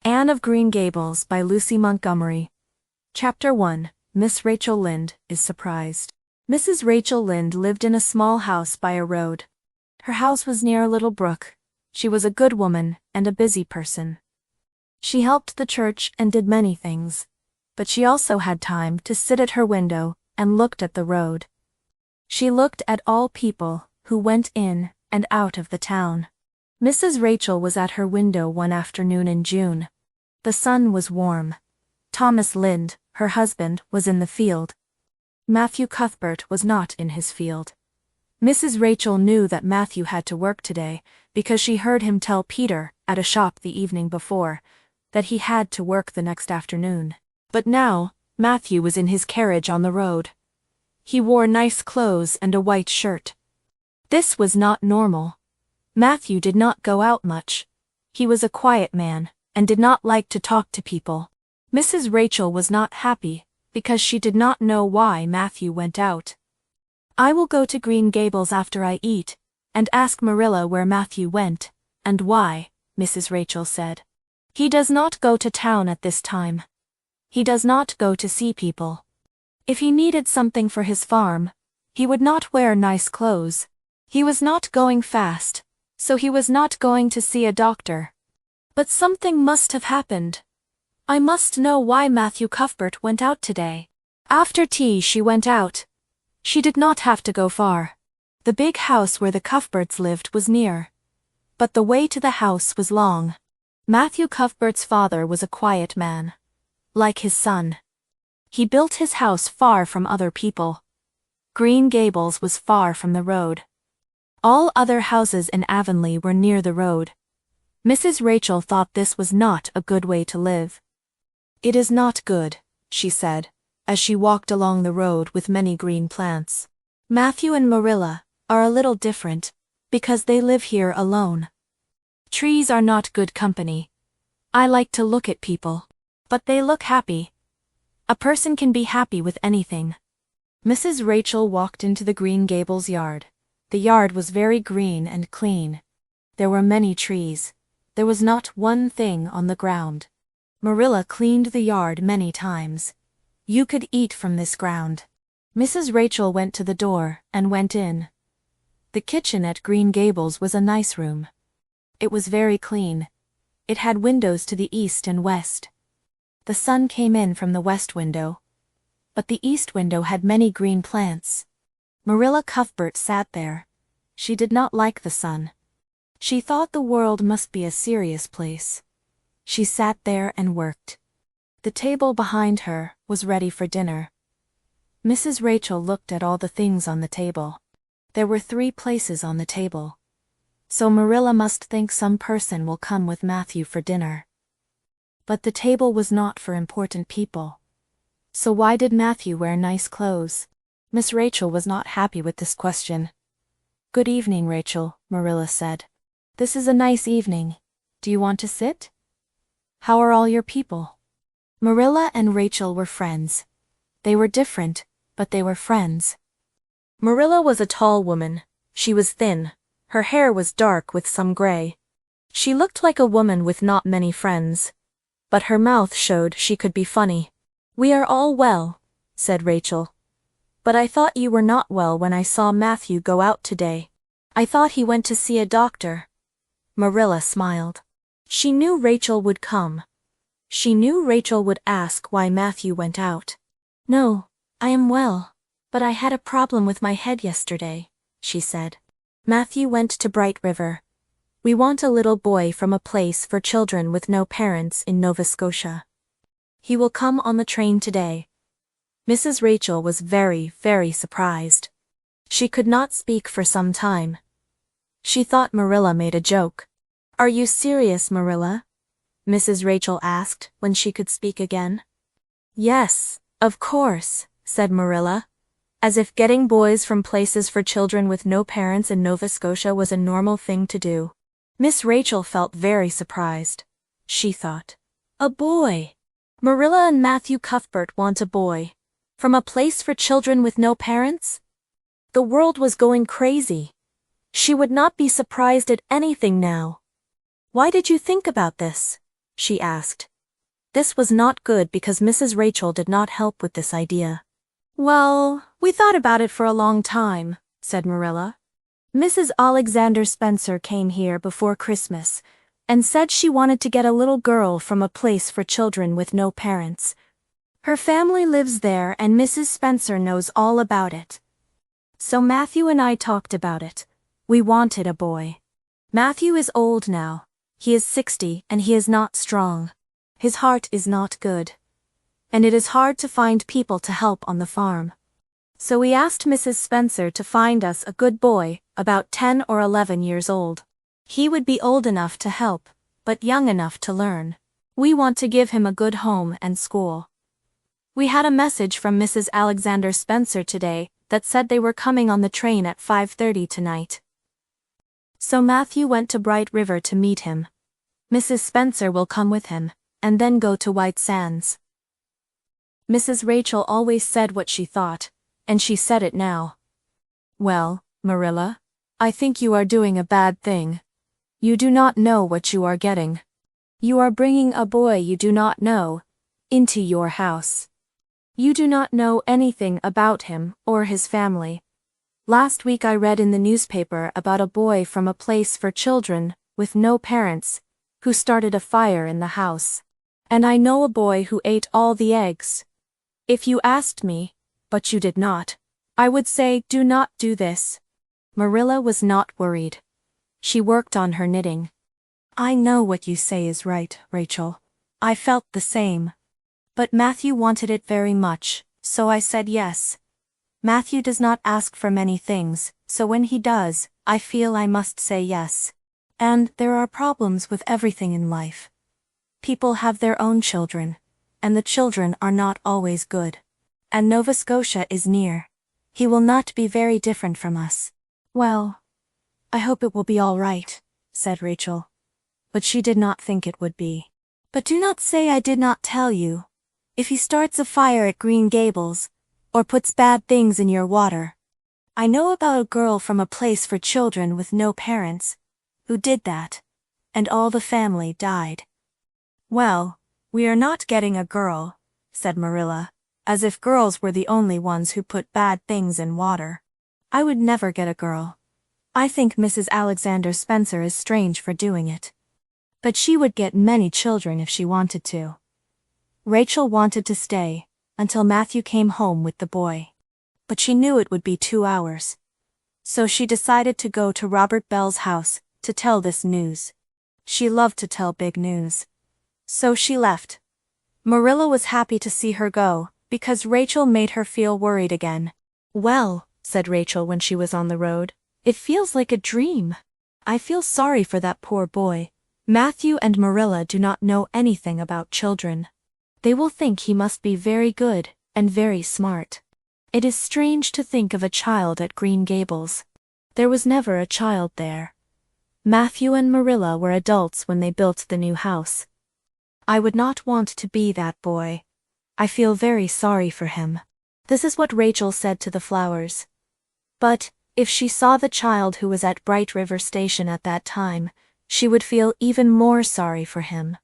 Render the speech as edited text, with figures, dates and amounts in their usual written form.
Anne of Green Gables by Lucy Montgomery. Chapter 1. Miss Rachel Lynde is surprised. Mrs. Rachel Lynde lived in a small house by a road. Her house was near a little brook. She was a good woman and a busy person. She helped the church and did many things, but she also had time to sit at her window and looked at the road. She looked at all people who went in and out of the town. Mrs. Rachel was at her window one afternoon in June. The sun was warm. Thomas Lynde, her husband, was in the field. Matthew Cuthbert was not in his field. Mrs. Rachel knew that Matthew had to work today because she heard him tell Peter at a shop the evening before that he had to work the next afternoon. But now, Matthew was in his carriage on the road. He wore nice clothes and a white shirt. This was not normal. Matthew did not go out much. He was a quiet man and did not like to talk to people. Mrs. Rachel was not happy because she did not know why Matthew went out. "I will go to Green Gables after I eat and ask Marilla where Matthew went and why," Mrs. Rachel said. "He does not go to town at this time. He does not go to see people. If he needed something for his farm, he would not wear nice clothes. He was not going fast, so he was not going to see a doctor. But something must have happened. I must know why Matthew Cuthbert went out today." After tea she went out. She did not have to go far. The big house where the Cuthberts lived was near, but the way to the house was long. Matthew Cuthbert's father was a quiet man, like his son. He built his house far from other people. Green Gables was far from the road. All other houses in Avonlea were near the road. Mrs. Rachel thought this was not a good way to live. "It is not good," she said, as she walked along the road with many green plants. "Matthew and Marilla are a little different, because they live here alone. Trees are not good company. I like to look at people, but they look happy. A person can be happy with anything." Mrs. Rachel walked into the Green Gables yard. The yard was very green and clean. There were many trees. There was not one thing on the ground. Marilla cleaned the yard many times. "You could eat from this ground." Mrs. Rachel went to the door and went in. The kitchen at Green Gables was a nice room. It was very clean. It had windows to the east and west. The sun came in from the west window, but the east window had many green plants. Marilla Cuthbert sat there. She did not like the sun. She thought the world must be a serious place. She sat there and worked. The table behind her was ready for dinner. Mrs. Rachel looked at all the things on the table. There were 3 places on the table. So Marilla must think some person will come with Matthew for dinner. But the table was not for important people. So why did Matthew wear nice clothes? Miss Rachel was not happy with this question. "Good evening, Rachel," Marilla said. "This is a nice evening. Do you want to sit? How are all your people?" Marilla and Rachel were friends. They were different, but they were friends. Marilla was a tall woman. She was thin. Her hair was dark with some gray. She looked like a woman with not many friends, but her mouth showed she could be funny. "We are all well," said Rachel. "But I thought you were not well when I saw Matthew go out today. I thought he went to see a doctor." Marilla smiled. She knew Rachel would come. She knew Rachel would ask why Matthew went out. "No, I am well, but I had a problem with my head yesterday," she said. "Matthew went to Bright River. We want a little boy from a place for children with no parents in Nova Scotia. He will come on the train today." Mrs. Rachel was very, very surprised. She could not speak for some time. She thought Marilla made a joke. "Are you serious, Marilla?" Mrs. Rachel asked when she could speak again. "Yes, of course," said Marilla, as if getting boys from places for children with no parents in Nova Scotia was a normal thing to do. Miss Rachel felt very surprised. She thought, "A boy! Marilla and Matthew Cuthbert want a boy. From a place for children with no parents?" The world was going crazy. She would not be surprised at anything now. "Why did you think about this?" she asked. This was not good because Mrs. Rachel did not help with this idea. Well, we thought about it for a long time, said Marilla. Mrs. Alexander Spencer came here before Christmas and said she wanted to get a little girl from a place for children with no parents. Her family lives there and Mrs. Spencer knows all about it. So Matthew and I talked about it. We wanted a boy. Matthew is old now. He is 60 and he is not strong. His heart is not good. And it is hard to find people to help on the farm. So we asked Mrs. Spencer to find us a good boy, about 10 or 11 years old. He would be old enough to help, but young enough to learn. We want to give him a good home and school. We had a message from Mrs. Alexander Spencer today that said they were coming on the train at 5:30 tonight. So Matthew went to Bright River to meet him. Mrs. Spencer will come with him, and then go to White Sands. Mrs. Rachel always said what she thought, and she said it now. Well, Marilla, I think you are doing a bad thing. You do not know what you are getting. You are bringing a boy you do not know into your house. You do not know anything about him or his family. Last week I read in the newspaper about a boy from a place for children with no parents who started a fire in the house. And I know a boy who ate all the eggs. If you asked me, but you did not, I would say do not do this. Marilla was not worried. She worked on her knitting. I know what you say is right, Rachel. I felt the same. But Matthew wanted it very much, so I said yes. Matthew does not ask for many things, so when he does, I feel I must say yes. And there are problems with everything in life. People have their own children, and the children are not always good. And Nova Scotia is near. He will not be very different from us. Well, I hope it will be all right, said Rachel. But she did not think it would be. But do not say I did not tell you. If he starts a fire at Green Gables, or puts bad things in your water. I know about a girl from a place for children with no parents, who did that, and all the family died. Well, we are not getting a girl, said Marilla, as if girls were the only ones who put bad things in water. I would never get a girl. I think Mrs. Alexander Spencer is strange for doing it. But she would get many children if she wanted to. Rachel wanted to stay until Matthew came home with the boy. But she knew it would be 2 hours. So she decided to go to Robert Bell's house to tell this news. She loved to tell big news. So she left. Marilla was happy to see her go, because Rachel made her feel worried again. Well, said Rachel when she was on the road, it feels like a dream. I feel sorry for that poor boy. Matthew and Marilla do not know anything about children. They will think he must be very good and very smart. It is strange to think of a child at Green Gables. There was never a child there. Matthew and Marilla were adults when they built the new house. I would not want to be that boy. I feel very sorry for him. This is what Rachel said to the flowers. But, if she saw the child who was at Bright River Station at that time, she would feel even more sorry for him.